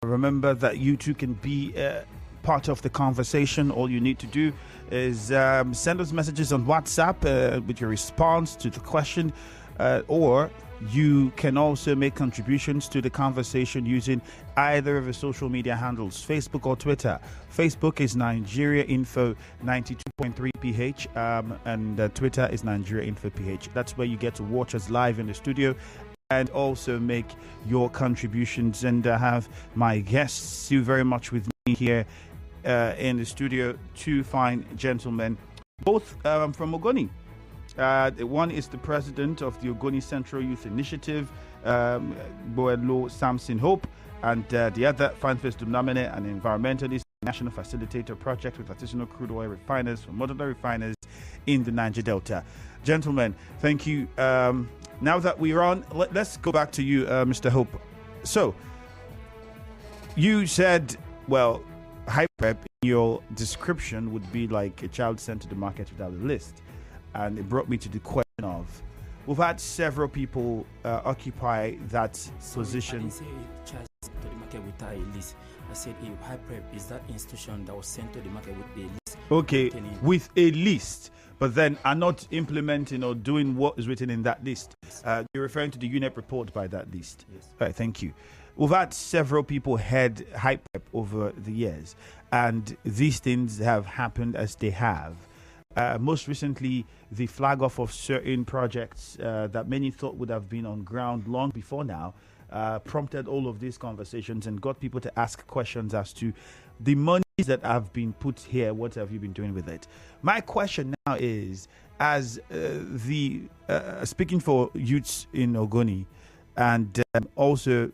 Remember that you too can be part of the conversation. All you need to do is send us messages on WhatsApp with your response to the question, or you can also make contributions to the conversation using either of the social media handles, Facebook or Twitter. Facebook is Nigeria Info 92.3 PH, and Twitter is Nigeria Info PH. That's where you get to watch us live in the studio and also make your contributions. And have my guests do very much with me here in the studio, two fine gentlemen, both from Ogoni. One is the president of the Ogoni Central Youth Initiative, Gboeloo Sampson Hope, and the other, Fyne Dumnamene, an environmentalist, national facilitator project with artisanal crude oil refiners from modular refiners in the Niger Delta. Gentlemen, thank you. Now that we're on, let's go back to you, Mr. Hope. So, you said, well, HYPREP in your description would be like a child sent to the market without a list. And it brought me to the question of, we've had several people occupy that position. I didn't say a child sent to the market without a list. I said HYPREP is that institution that was sent to the market with a list. Okay, with a list, but then are not implementing or doing what is written in that list. You're referring to the UNEP report by that list. Yes. All right, thank you. We've had several people head HYPREP over the years, and these things have happened as they have. Most recently, the flag off of certain projects that many thought would have been on ground long before now prompted all of these conversations and got people to ask questions as to the monies that have been put here. What have you been doing with it? My question now is, as speaking for youths in Ogoni and also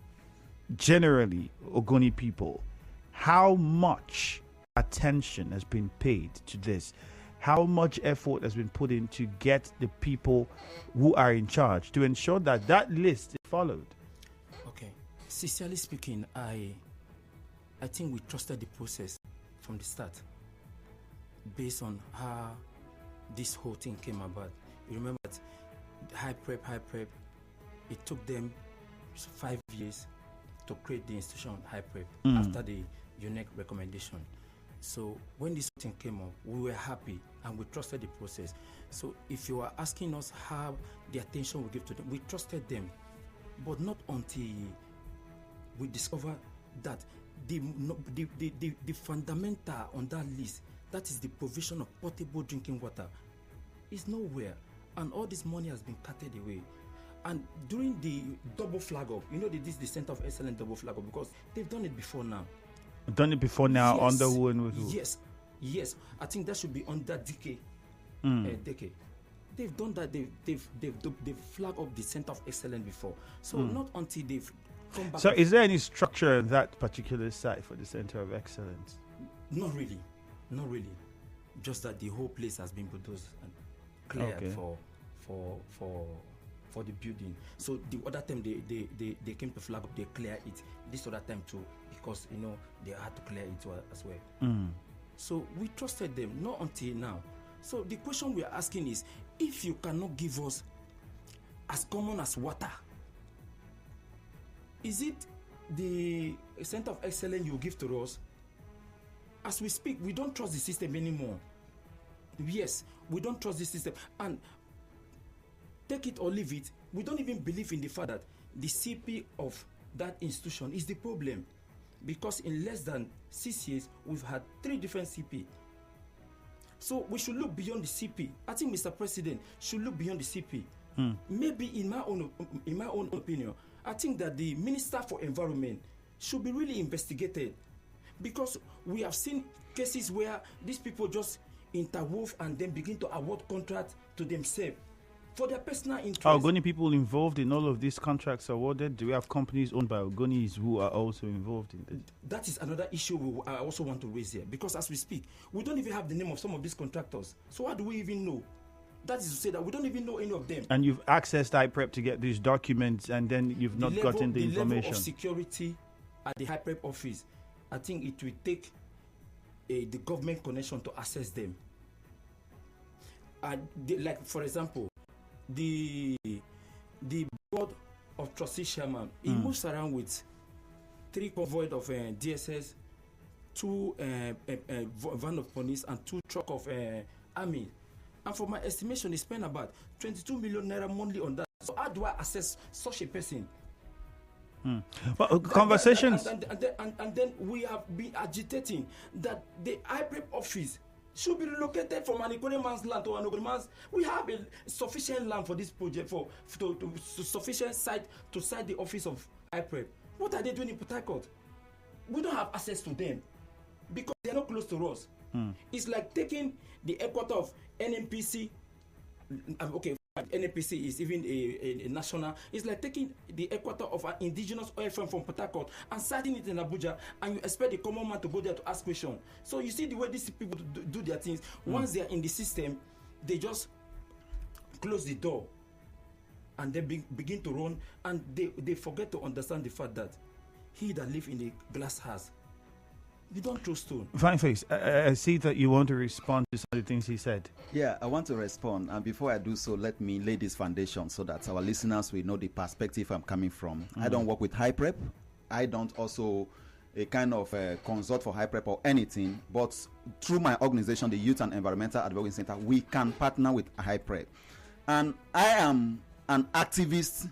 generally Ogoni people, how much attention has been paid to this? How much effort has been put in to get the people who are in charge to ensure that that list is followed? Okay. Sincerely speaking, I think we trusted the process from the start based on how this whole thing came about. You remember that HYPREP, it took them 5 years to create the institution HYPREP after the UNEP recommendation. So when this thing came up, we were happy and we trusted the process. So if you are asking us how the attention we give to them, we trusted them, but not until we discover that the fundamental on that list, that is the provision of potable drinking water, is nowhere, and all this money has been carted away. And during the double flag up, this is the Center of Excellence double flag up because they've done it before now. Done it before now. Yes. Under who and with who? Yes. I think that should be under decade. They've done that. They've flagged up the Center of Excellence before. So not until they've come back. So is there any structure in that particular site for the Center of Excellence? Not really. Just that the whole place has been bulldozed and cleared for the building. So the other time they came to flag up, they clear it. This other time too, because they had to clear it as well. So we trusted them, not until now. So the question we are asking is, if you cannot give us as common as water, is it the Center of Excellence you give to us? As we speak, we don't trust the system anymore. Yes, we don't trust the system. And take it or leave it, we don't even believe in the fact that the CP of that institution is the problem. Because in less than 6 years, we've had 3 different CP. So we should look beyond the CP. I think Mr. President should look beyond the CP. Maybe in my own opinion, I think that the Minister for Environment should be really investigated. Because we have seen cases where these people just interwove and then begin to award contracts to themselves for their personal interest. Are Ogoni people involved in all of these contracts awarded? Do we have companies owned by Ogonis who are also involved in this? That is another issue I also want to raise here, because as we speak, we don't even have the name of some of these contractors. So how do we even know? That is to say that we don't even know any of them. And you've accessed HYPREP to get these documents, and then you've not gotten the information. The level of security at the HYPREP office, I think it will take the government connection to access them. Like, for example, the board of trustee chairman, he moves around with 3 convoy of DSS, 2 van of police, and 2 truck of army. And for my estimation, they spend about 22 million naira monthly on that. So how do I assess such a person? Well, conversations. And then we have been agitating that the HYPREP office should be relocated from an Ogoni man's land to an Ogoni man's. We have a sufficient land for this project, for sufficient site to site the office of HYPREP. What are they doing in Port Harcourt? We don't have access to them because they are not close to us. It's like taking the headquarters of NNPC. Okay, NNPC is even a national. It's like taking the headquarters of an indigenous oil firm from Port Harcourt and siting it in Abuja, and you expect the common man to go there to ask questions. So you see the way these people do their things. Once they are in the system, they just close the door and they begin to run, and they forget to understand the fact that he that lives in a glass house, you don't throw stone. Fine face. I see that you want to respond to some of the things he said. Yeah, I want to respond. And before I do so, let me lay this foundation so that our listeners will know the perspective I'm coming from. I don't work with HYPREP. I don't also a kind of consult for HYPREP or anything. But through my organization, the Youth and Environmental Advocacy Center, we can partner with HYPREP. And I am an activist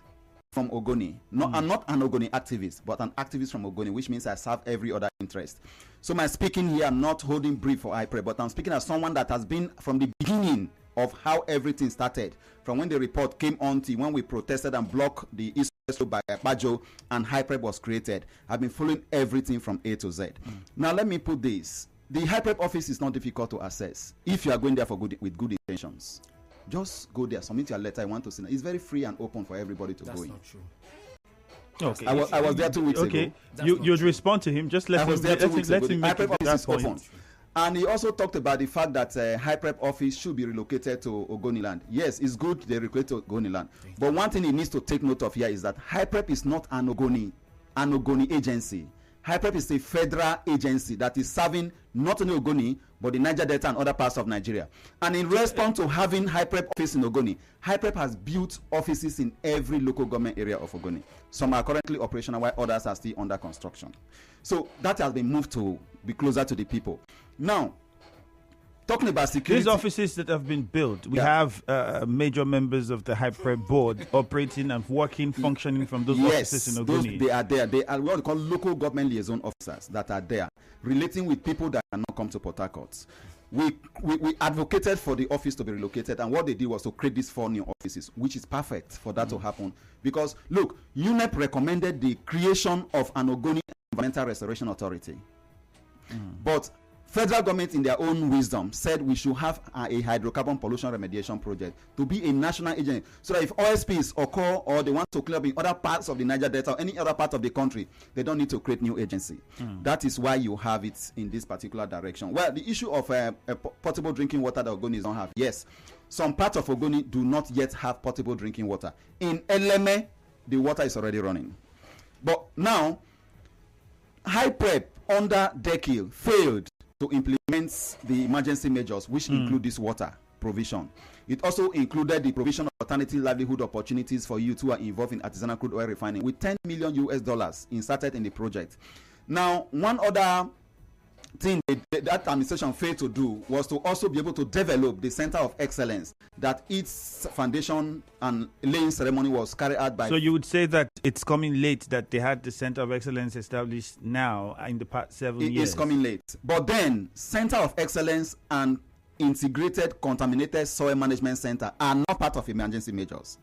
from Ogoni. No, I'm not an Ogoni activist, but an activist from Ogoni, which means I serve every other interest. So my speaking here, I'm not holding brief for HYPREP, but I'm speaking as someone that has been from the beginning of how everything started, from when the report came on to when we protested and blocked the East Road by Bajo and HYPREP was created. I've been following everything from A to Z. Now let me put this. The HYPREP office is not difficult to access if you are going there for with good intentions. Just go there, submit your letter. I want to see. It's very free and open for everybody to go in. That's not true. Okay. I was there 2 weeks ago. You'd respond to him. Just let him make that point. And he also talked about the fact that HYPREP office should be relocated to Ogoni land. Yes, it's good they relocate to Ogoni land. But one thing he needs to take note of here is that HYPREP is not an Ogoni agency. HYPREP is a federal agency that is serving not only Ogoni, but the Niger Delta and other parts of Nigeria. And in response to having HYPREP office in Ogoni, HYPREP has built offices in every local government area of Ogoni. Some are currently operational, while others are still under construction. So that has been moved to be closer to the people. Now, talking about security. These offices that have been built, we have major members of the HYPREP board operating and working, functioning from those offices in Ogoni. They are there. They are what we call local government liaison officers that are there, relating with people that cannot come to Port Harcourt. We advocated for the office to be relocated, and what they did was to create these 4 new offices, which is perfect for that to happen. Because, look, UNEP recommended the creation of an Ogoni Environmental Restoration Authority. But federal government, in their own wisdom, said we should have a hydrocarbon pollution remediation project to be a national agency, so that if OSPs occur or they want to clear up in other parts of the Niger Delta or any other part of the country, they don't need to create new agency. That is why you have it in this particular direction. Well, the issue of potable drinking water that Ogoni don't have, yes, some parts of Ogoni do not yet have potable drinking water. In Eleme, the water is already running. But now, HYPREP under Dekil failed to implement the emergency measures, which include this water provision. It also included the provision of alternative livelihood opportunities for youth who are involved in artisanal crude oil refining, with $10 million inserted in the project. Now, one other thing that administration failed to do was to also be able to develop the Center of Excellence that its foundation and laying ceremony was carried out by. So you would say that it's coming late that they had the Center of Excellence established now in the past 7 years. It is coming late. But then Center of Excellence and Integrated Contaminated Soil Management Center are not part of emergency measures.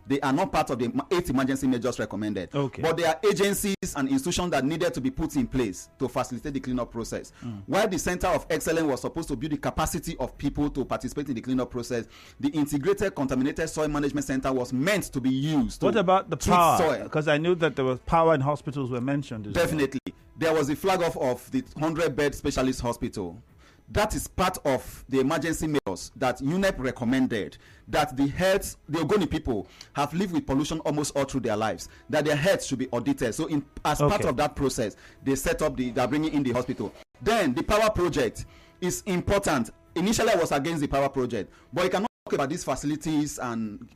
They are not part of the 8 emergency measures recommended. Okay. But they are agencies and institutions that needed to be put in place to facilitate the cleanup process. While the Center of Excellence was supposed to build the capacity of people to participate in the cleanup process, the Integrated Contaminated Soil Management Center was meant to be used to What about the power? Because I knew that there was power in hospitals were mentioned as Definitely. There was a flag off of the 100-bed specialist hospital. That is part of the emergency measures that UNEP recommended, that the Ogoni people have lived with pollution almost all through their lives, that their health should be audited. So as part of that process, they set up they're bringing in the hospital. Then the power project is important. Initially, I was against the power project, but you cannot talk about these facilities and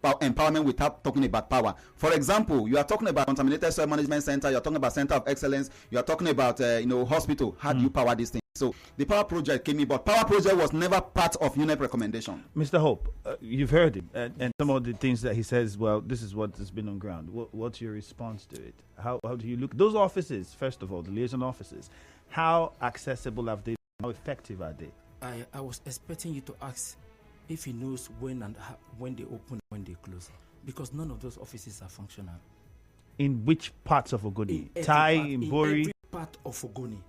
empowerment without talking about power. For example, you are talking about contaminated soil management center, you are talking about center of excellence, you are talking about hospital. How do you power this thing? So the power project came in, but power project was never part of UNEP recommendation. Mr. Hope, you've heard him, and some of the things that he says. Well, this is what has been on ground. What's your response to it? How do you look? Those offices, first of all, the liaison offices, how accessible have they been? How effective are they? I was expecting you to ask if he knows when and when they open, when they close, because none of those offices are functional. In which parts of Ogoni? Tai, Mbori? Every part of Ogoni.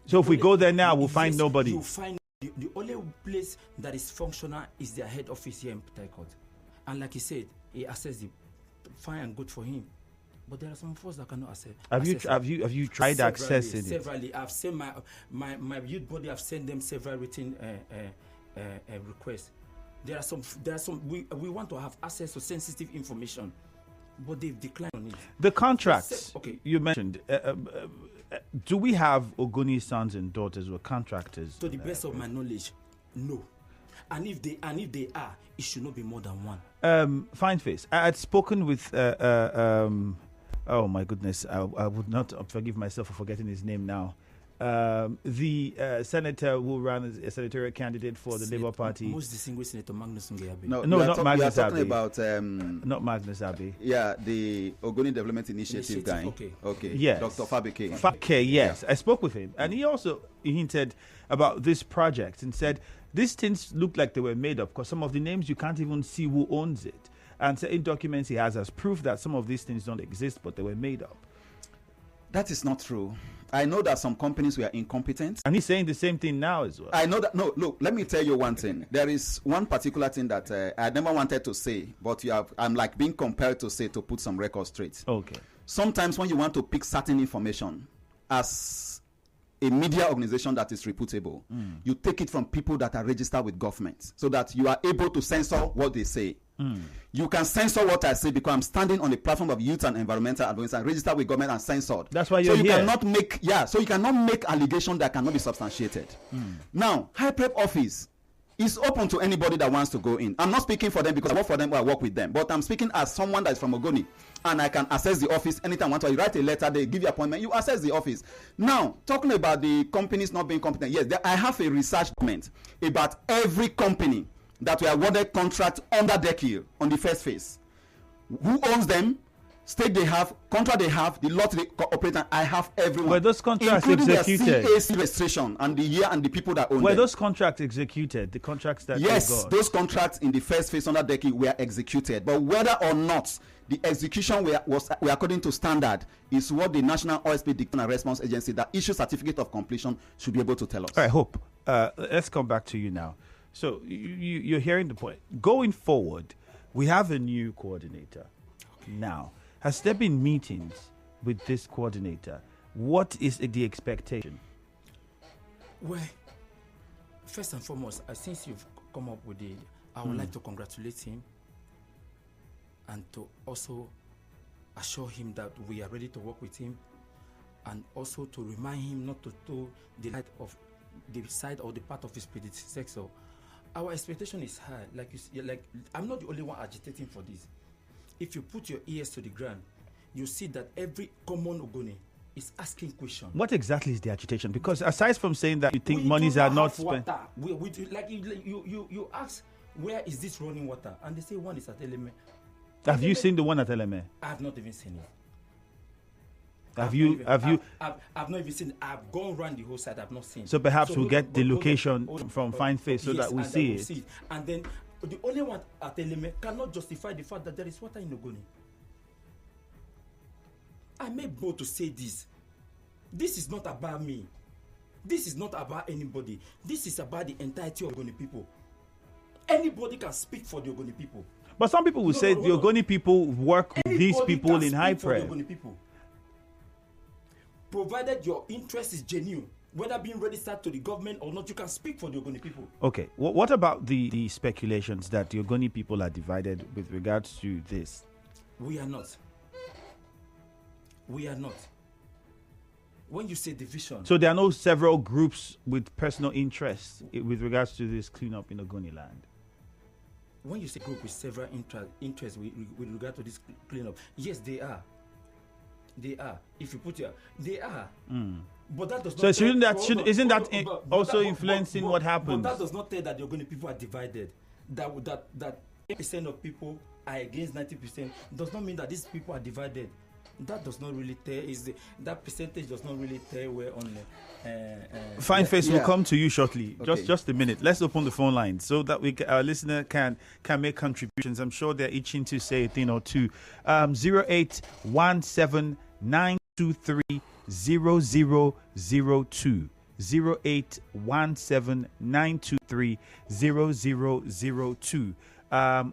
So if we go there now, we'll find nobody. You'll find the only place that is functional is their head office here in Port Harcourt. And like he said, he accessed it. Fine and good for him. But there are some of us that cannot access. Have you tried accessing it? Severally. I've sent my youth body. I've sent them several written requests. There are some. We want to have access to sensitive information, but they've declined on it. The contracts. Okay. You mentioned. Do we have Ogoni sons and daughters who are contractors? To the best of my knowledge, no. And if they are, it should not be more than one. Fine face. I had spoken with. Oh my goodness! I would not forgive myself for forgetting his name now. The senator who ran as a senatorial candidate for the Labour Party. Most distinguished Senator Magnus Ngeabe. No, not Magnus Abbey. We are talking about not Magnus Abbey. Yeah, the Ogoni Development Initiative guy. Okay. Yes. Dr. Fabike. Fabike, yes. Yeah. I spoke with him, and he also hinted about this project and said these things look like they were made up because some of the names you can't even see who owns it, and certain documents he has as proof that some of these things don't exist, but they were made up. That is not true. I know that some companies were incompetent. And he's saying the same thing now as well. I know that. No, look, let me tell you one thing. There is one particular thing that I never wanted to say, but I'm like being compelled to say to put some records straight. Okay. Sometimes when you want to pick certain information as a media organization that is reputable, you take it from people that are registered with government so that you are able to censor what they say. You can censor what I say because I'm standing on the platform of youth and environmental advocacy and registered with government and censored. That's why you're here. So you cannot make allegations that cannot be substantiated. Now, HYPREP office is open to anybody that wants to go in. I'm not speaking for them because I work for them or I work with them, but I'm speaking as someone that is from Ogoni, and I can access the office anytime I want to. You write a letter, they give you appointment, you access the office. Now, talking about the companies not being competent, yes, I have a research document about every company that were awarded contract under DECIL on the first phase. Who owns them? Stake they have, contract they have, the lot they operate. I have everyone. Were those contracts including executed? The CAC registration and the year and the people that own them. Were those contracts executed? The contracts that yes, those contracts in the first phase under DECIL were executed. But whether or not the execution were according to standard is what the National OSP Detection and Response Agency that issues certificate of completion should be able to tell us. All right, Hope. Let's come back to you now. So you're hearing the point. Going forward, we have a new coordinator. Now, has there been meetings with this coordinator? What is the expectation? Well, first and foremost, since you've come up with it, I would like to congratulate him and to also assure him that we are ready to work with him, and also to remind him not to do the side or the part of his predecessor. Our expectation is high. Like I'm not the only one agitating for this. If you put your ears to the ground, you see that every common Ogoni is asking questions. What exactly is the agitation? Because aside from saying that you think monies are not spent, you ask, where is this running water? And they say one is at Eleme. Have you seen the one at Eleme? I have not even seen it. Have you? I've not even seen it. I've gone around the whole side. I've not seen it. So perhaps we'll get the location from Fyne Face so that we see it. And then the only one at Eleme cannot justify the fact that there is water in Ogoni. I may bold to say this. This is not about me. This is not about anybody. This is about the entirety of Ogoni people. Anybody can speak for the Ogoni people. But some people will say the Ogoni people work with these people in HYPREP. Provided your interest is genuine, whether being registered to the government or not, you can speak for the Ogoni people. Okay. What about the speculations that the Ogoni people are divided with regards to this? We are not. We are not. When you say division... So there are no several groups with personal interests with regards to this cleanup in Ogoni land? when you say group with several interests with regard to this cleanup, yes, they are. They are. If you put your, they are. But that does not. So isn't that also influeing what happens? But that does not tell that the Ogoni people are divided. That 8% of people are against 90% does not mean that these people are divided. That does not really tell. That percentage does not really tell where on the. Fine Face will come to you shortly. Okay. Just a minute. Let's open the phone line so that our listener can make contributions. I'm sure they're itching to say a thing or two. 0817 923 0002. 0817 923 0002.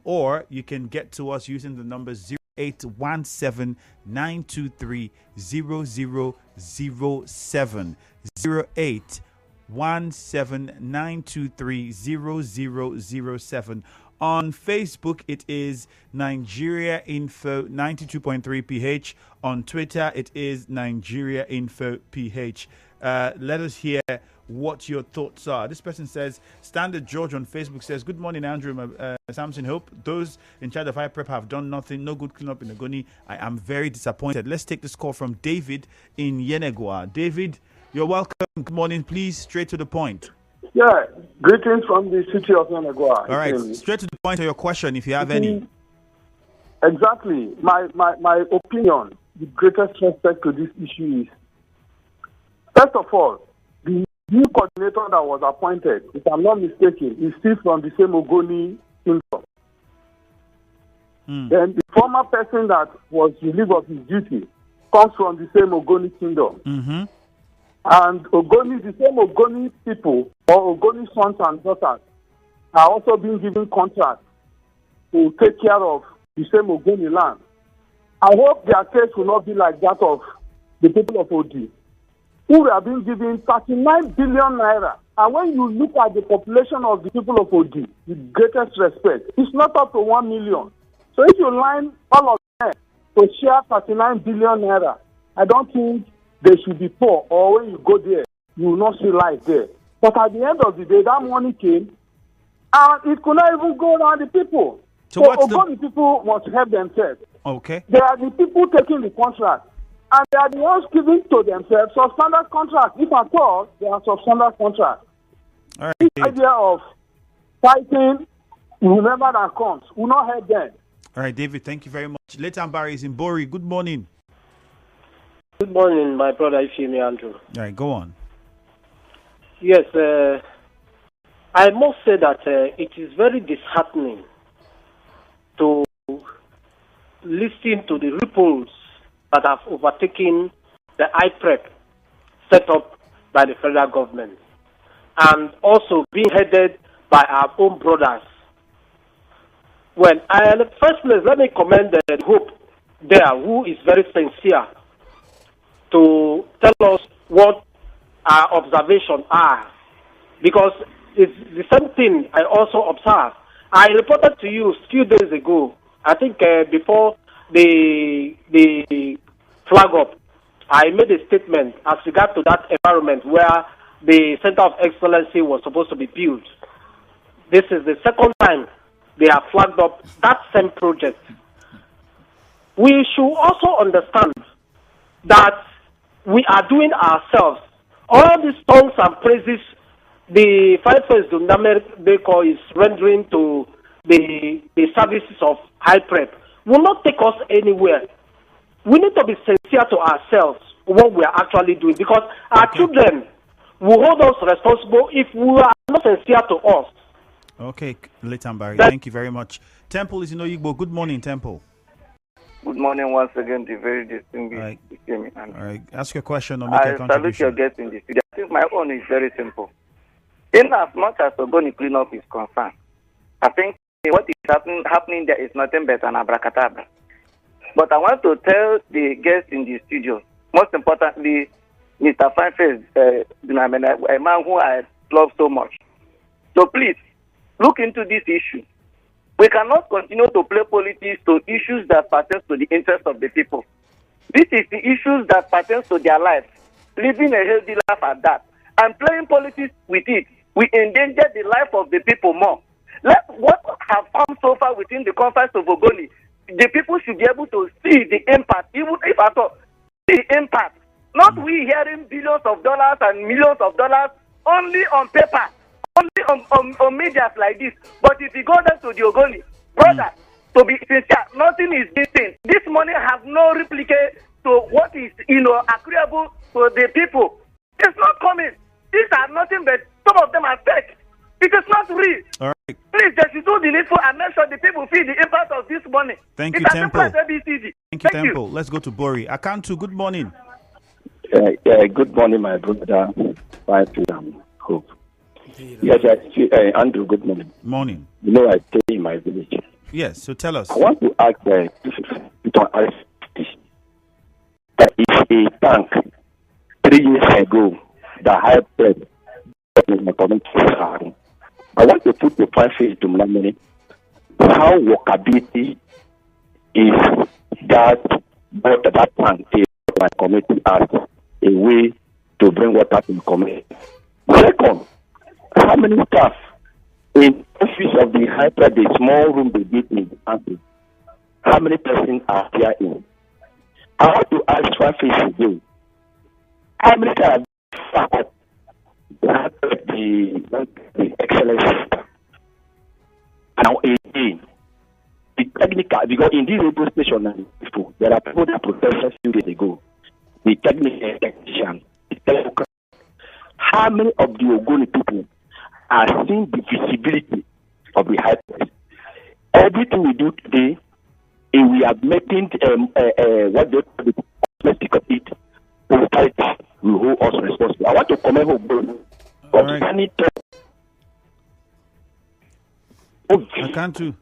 Or you can get to us using the number 0817 923 0007. 0817 923 0007. On Facebook, it is Nigeria Info 92.3 PH. On Twitter, it is Nigeria Info PH. Let us hear what your thoughts are. This person says, Standard George on Facebook says, good morning, Andrew, Sampson. Hope those in charge of HYPREP have done nothing. No good cleanup in Ogoni. I am very disappointed. Let's take this call from David in Yenegua. David, you're welcome. Good morning. Please, straight to the point. Yeah, greetings from the city of Yenegua. All right, straight to the point of your question, if you have any. Exactly. My opinion, the greatest respect to this issue is, first of all, the new coordinator that was appointed, if I'm not mistaken, is still from the same Ogoni kingdom. Then the former person that was relieved of his duty comes from the same Ogoni kingdom. Mm-hmm. And Ogoni, the same Ogoni people, or Ogoni sons and daughters, are also being given contracts to take care of the same Ogoni land. I hope their case will not be like that of the people of Odi, who are being given 39 billion naira. And when you look at the population of the people of Odi, the greatest respect, it's not up to 1 million. So if you line all of them to share 39 billion naira, I don't think they should be poor, or when you go there, you will not see life there. But at the end of the day, that money came, and it could not even go around the people. So Ogoni people must help themselves. Okay. They are the people taking the contract, and they are the ones giving to themselves substandard contracts. If at all, they are substandard contracts. All right. This idea of fighting whoever that comes will not help them. All right, David, thank you very much. Leighton Barry is in Bori. Good morning. Good morning, my brother Fyne Andrew. All right, go on. Yes, I must say that it is very disheartening to listen to the ripples that have overtaken the HYPREP set up by the federal government, and also being headed by our own brothers. Well, in the first place, let me commend the Hope there, who is very sincere to tell us what our observations are, because it's the same thing I also observed. I reported to you a few days ago, I think before the flag up, I made a statement as regard to that environment where the Center of Excellency was supposed to be built. This is the second time they have flagged up that same project. We should also understand that we are doing ourselves. All these songs and praises the Fyne Dumnamene is rendering to the services of HYPREP will not take us anywhere. We need to be sincere to ourselves what we are actually doing, because our children will hold us responsible if we are not sincere to us. Okay, Leighton Barry, thank you very much. Temple is in Oyigbo. Good morning, Temple. Good morning once again, the very distinguished. All right, ask your question or make a contribution. I salute your guest in the studio. I think my own is very simple. In as much as Ogoni cleanup is concerned, I think what is happening there is nothing but an abracadabra. But I want to tell the guest in the studio, most importantly, Mr. Fyne, a man who I love so much. So please, look into this issue. We cannot continue to play politics to issues that pertain to the interest of the people. This is the issues that pertain to their lives. Living a healthy life at that. And playing politics with it, we endanger the life of the people more. Let what have come so confines of Ogoni, the people should be able to see the impact, even if at all, the impact. Not we hearing billions of dollars and millions of dollars only on paper, only on medias like this. But if you go down to the Ogoni, brother, to be sincere, nothing is missing. This money have no replicate to what is, agreeable to the people. It's not coming. These are nothing but some of them are fake. It is not real. All right. Please, they should do the needful and make sure the people feel the impact of this money. Thank you, It's Temple. as simple as ABCD. Thank you, Temple. Let's go to Bori. Akantu, good morning. Good morning, my brother. Hope. Yes, Andrew, good morning. Morning. You know, I stay in my village. Yes, so tell us. I want to ask this. If a tank 3 years ago, the HYPREP in my community, I want to put the five phase Dumnamene. How workability is that tank in my community as a way to bring water to the community? Second, how many staff in office of the HYPREP, the small room they did in the how many persons are here in? I want to ask five phase again. How many times the excellence system? Now again, the technical, because in this radio station there are people that protested a few days ago. The technician, how many of the Ogoni people are seeing the visibility of the HYPREP? Everything we do today, we are making what they call it, authority will hold us responsible. I want to comment on I can't do.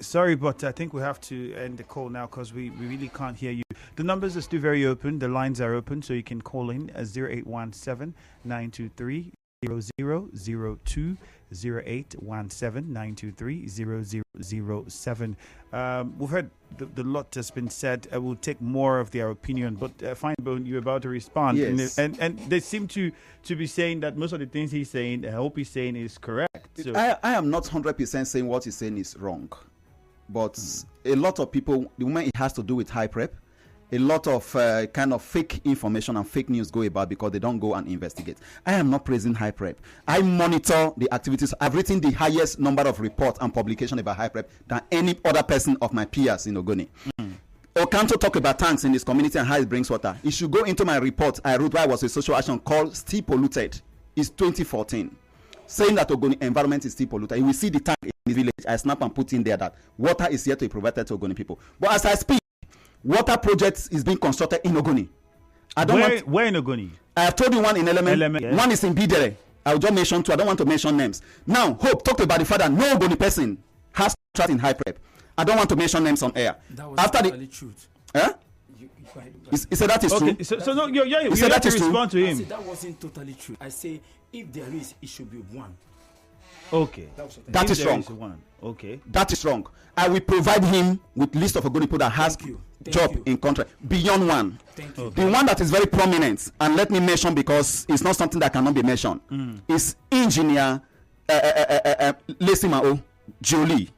Sorry, but I think we have to end the call now because we really can't hear you. The numbers are still very open. The lines are open, so you can call in 0817 923 0002 0817 923 0007. We've heard the lot has been said. We'll take more of their opinion, but Fyne, you're about to respond. Yes. And they seem to be saying that most of the things he's saying, I hope he's saying, is correct. So I am not 100% saying what he's saying is wrong, but a lot of people, the moment it has to do with HYPREP, a lot of kind of fake information and fake news go about because they don't go and investigate. I am not praising HYPREP. I monitor the activities. I've written the highest number of reports and publications about HYPREP than any other person of my peers in Ogoni. Okanto talk about tanks in this community and how it brings water. You should go into my report I wrote while I was a social action called Still Polluted. It's 2014. Saying that Ogoni environment is still polluted. You will see the tank in the village. I snap and put in there that water is yet to be provided to Ogoni people. But as I speak, water projects is being constructed in Ogoni. Where in Ogoni? I have told you one in Element. Yes. One is in Bidere. I will just mention two. I don't want to mention names. Now, Hope talked about the fact that no Ogoni person has contract in HYPREP. I don't want to mention names on air. That was After totally truth. Huh? He said that is true. Okay, so no, you said have that to is true. respond to I him. say that wasn't totally true. I say if there is, it should be one. Okay. That If is there wrong. is one. Okay. That is wrong. I will provide him with list of Ogoni people that has Thank you. job in contract beyond one. Thank you. The one that is very prominent, and let me mention because it's not something that cannot be mentioned, is engineer Lesimao Jolie.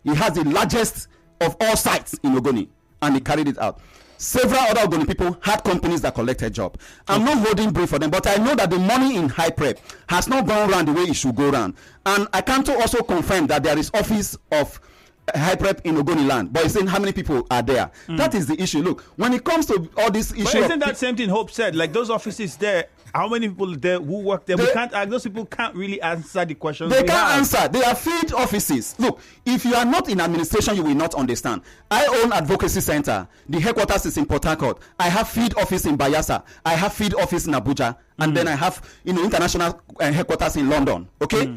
He has the largest of all sites in Ogoni, and he carried it out. Several other Ogoni people had companies that collected job. I'm not holding brief for them, but I know that the money in HYPREP has not gone around the way it should go around. And I can't also confirm that there is office of HYPREP in Ogoni land, but he's saying how many people are there. That is the issue. Look, when it comes to all this issue, But isn't that same thing Hope said? Like those offices there, how many people there who work there? We can't ask. Those people can't really answer the questions. they we can't have. answer. They are field offices. Look, if you are not in administration, you will not understand. I own advocacy center. The headquarters is in Port Harcourt. I have field office in Bayelsa. I have field office in Abuja, and then I have international headquarters in London. Okay.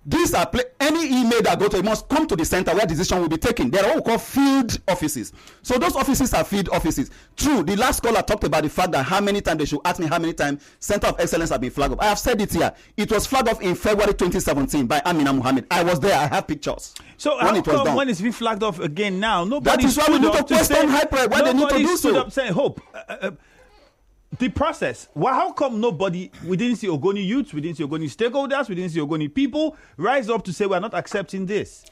These are any email that go to it must come to the center where decision will be taken. They are what we call field offices. So those offices are field offices. True, the last caller talked about the fact that how many times they should ask me how many times Center of Excellence have been flagged up. I have said it here. It was flagged off in February 2017 by Amina Mohammed. I was there. I have pictures. So when how it was come done. when it's been flagged off again now? That is why we need to question HYPREP. Why they need to do stood so. up saying, Hope, The process. Well, how come we didn't see Ogoni youths, we didn't see Ogoni stakeholders, we didn't see Ogoni people rise up to say we're not accepting this?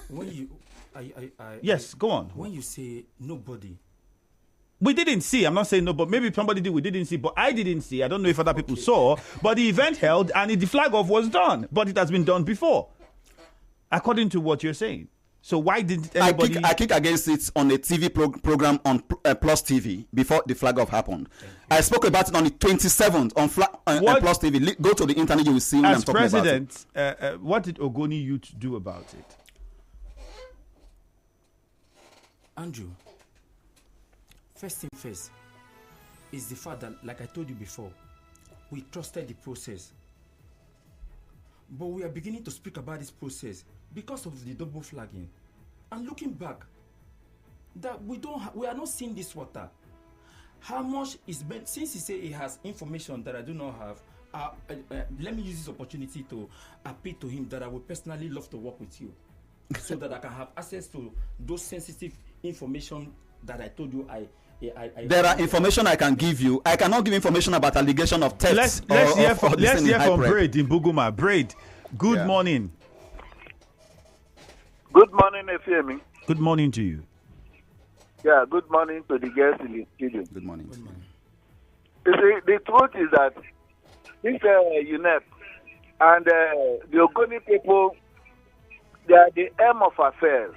When you, yes, go on. When you say nobody, we didn't see. I'm not saying no, but maybe somebody did. We didn't see, but I didn't see. I don't know if other people saw. But the event held and the flag off was done. But it has been done before, according to what you're saying. So why didn't anybody? I kick against it on a TV program on Plus TV before the flag off happened. I spoke about it on the 27th on Plus TV. Go to the internet, you will see. As president, what did Ogoni youth do about it? Andrew, first thing first is the fact that, like I told you before, we trusted the process. But we are beginning to speak about this process because of the double flagging. And looking back, that we are not seeing this water. How much is spent, since he said he has information that I do not have, let me use this opportunity to appeal to him that I would personally love to work with you so that I can have access to those sensitive information that I told you there are information I can give you. I cannot give information about allegation of theft. Let's hear from Braid in Buguma. Braid, good morning. Good morning, Efemi. Good morning to you. Yeah, good morning to the guests in the studio. Good morning. Good morning. You see, the truth is that this UNEP and the Ogoni people, they are the aim of affairs.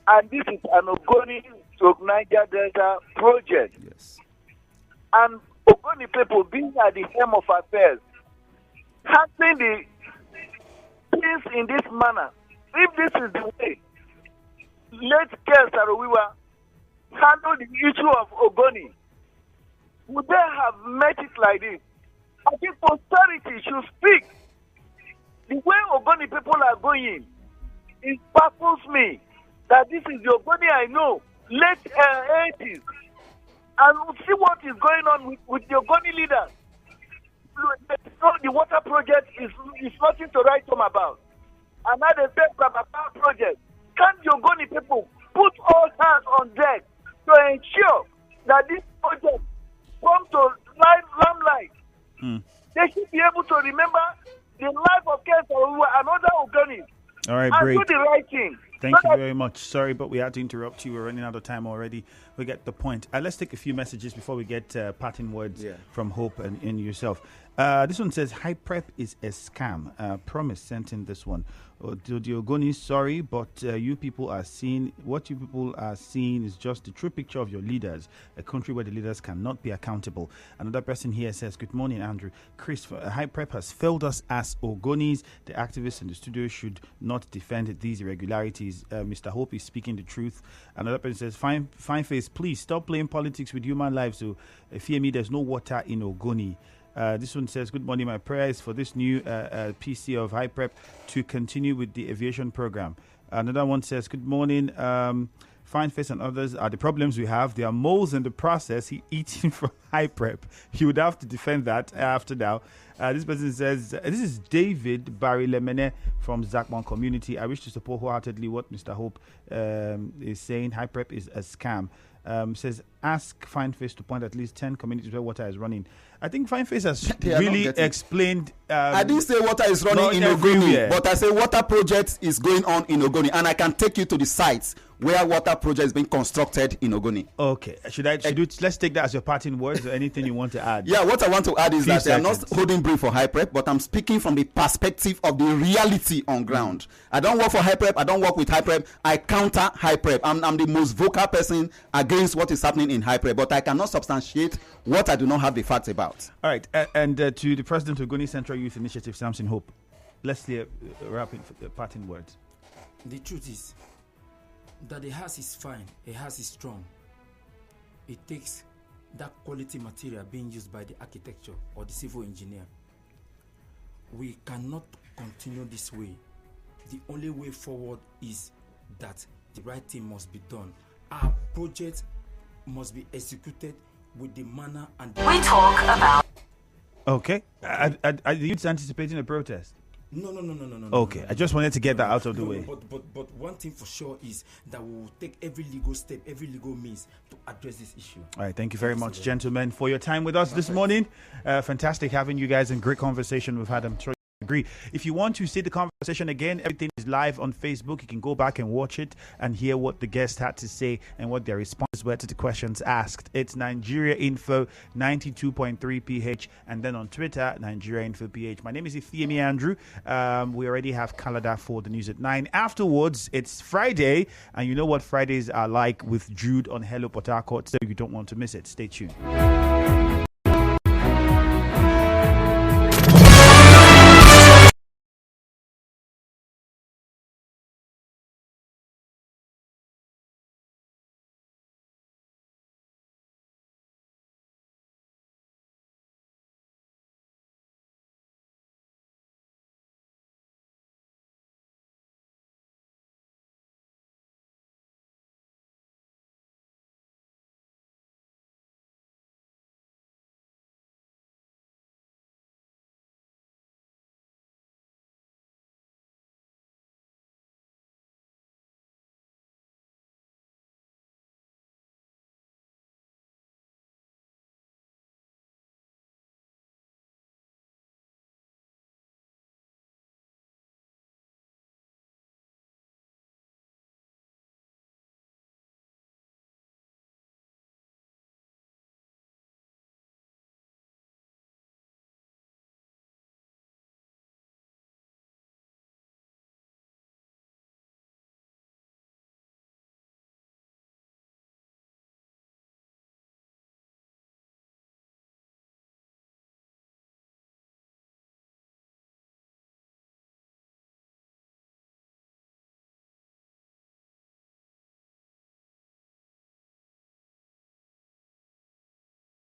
And this is an Ogoni to Niger Delta project. Yes. And Ogoni people being at the aim of affairs, handling the things in this manner. If this is the way, let Ken Saro-Wiwa handle the issue of Ogoni. Would they have met it like this? I think posterity should speak. The way Ogoni people are going, it baffles me that this is the Ogoni I know, late 80s. And we'll see what is going on with the Ogoni leaders. The water project is nothing to write home about. And now they say Power project. Can the Ogoni people put all hands on deck to ensure that this project comes to limelight? They should be able to remember the life of Ken Saro-Wiwa and other Ogonis. All right, and great. do the right thing. Thank you very much. Sorry, but we had to interrupt you. We're running out of time already. We get the point. Let's take a few messages before we get parting words from Hope and in yourself. This one says, HYPREP is a scam. Promise sent in this one. To the Ogoni, sorry, but what you people are seeing is just the true picture of your leaders, a country where the leaders cannot be accountable. Another person here says, good morning, Andrew. Chris, HYPREP has failed us as Ogonis. The activists in the studio should not defend these irregularities. Mr. Hope is speaking the truth. Another person says, fine face, please stop playing politics with human lives. So, fear me, there's no water in Ogoni. This one says, good morning. My prayer is for this new PC of HYPREP to continue with the aviation program. Another one says, good morning. Fine Face and others are the problems we have. There are moles in the process. He eating from HYPREP. He would have to defend that after now. This person says, this is David Barry-Lemene from Zakwan community. I wish to support wholeheartedly what Mr. Hope is saying. HYPREP is a scam. Says, ask Fine Face to point at least 10 communities where water is running. I think Fine Face has really explained. I didn't say water is running in Ogoni, but I say water project is going on in Ogoni, and I can take you to the sites where water project is being constructed in Ogoni. Okay, let's take that as your parting words or anything you want to add. Yeah, what I want to add is that I'm not holding brief for HYPREP, but I'm speaking from the perspective of the reality on ground. I don't work for HYPREP. I don't work with HYPREP. I counter HYPREP. I'm the most vocal person against what is happening in HYPREP, but I cannot substantiate what I do not have the facts about. All right, and to the president of Ogoni Central Youth Initiative, Sampson Hope, let's hear rapid parting words. The truth is that the house is fine, a house is strong. It takes that quality material being used by the architecture or the civil engineer. We cannot continue this way. The only way forward is that the right thing must be done. Our project must be executed with the manner and the... We talk about... Okay. Are the youths anticipating a protest? No. Okay, I just wanted to get that out of the way. But one thing for sure is that we will take every legal step, every legal means to address this issue. All right, thank you very much, gentlemen, for your time with us this morning. Fantastic having you guys and great conversation we've had. I'm sure you agree. If you want to see the conversation again, everything is live on Facebook. You can go back and watch it and hear what the guests had to say and what their responses were to the questions asked. It's Nigeria Info 92.3 PH, and then on Twitter, Nigeria Info PH. My name is Ifeemi Andrew. We already have Kalada for the news at 9. Afterwards, it's Friday, and you know what Fridays are like with Jude on Hello Port Harcourt, so you don't want to miss it. Stay tuned.